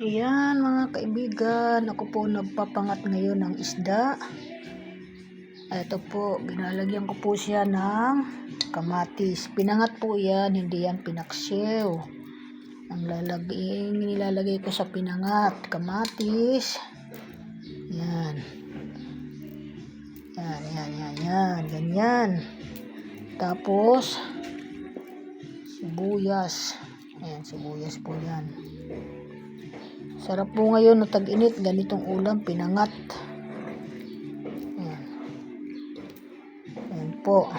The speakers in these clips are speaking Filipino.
Ayan mga kaibigan, ako po nagpapangat ngayon ng isda. Ito po, binalagyan ko po siya ng kamatis. Pinangat po yan, hindi yan pinaksiw. Nilalagay ko sa pinangat, kamatis. Yan. Yan, ganyan. Tapos, sibuyas. Ayan, sibuyas po yan. Sarap po ngayon na tag-init, ganitong ulam, pinangat. Ayan. Ayan po.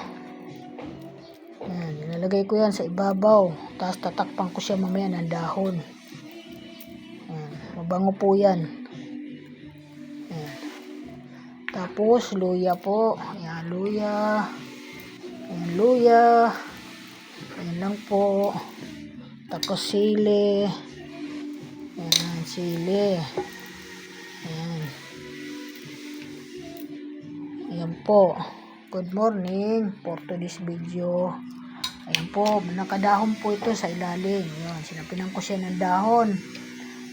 Ayan, nilalagay ko yan sa ibabaw. Tapos tatakpan ko siya mamaya ng dahon. Ayan, mabango po yan. Ayan. Tapos, luya po. Ayan, luya. Ayan, luya. Ayan lang po. Tapos sili. Ayan, sili. Ayan. Ayan po. Good morning for today's video. Ayan po, nakadahon po ito sa ilalim. Ayan, sinapinan ko siya ng dahon.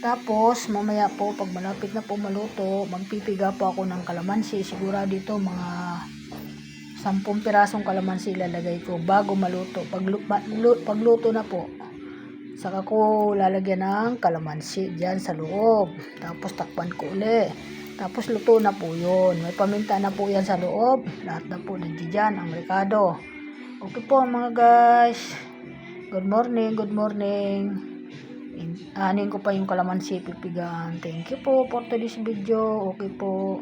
Tapos, mamaya po, pag malapit na po maluto, magpipiga po ako ng kalamansi. Siguro dito mga 10 pirasong kalamansi ilalagay ko bago maluto. Pagluto na po, saka ko lalagyan ng kalamansi dyan sa loob. Tapos takpan ko uli. Tapos luto na po yun. May paminta na po yan sa loob. Lahat na po nandiyan ang rekado. Okay po mga guys. Good morning, good morning. Anin ko pa yung kalamansi pipigan. Thank you po for today's video. Okay po.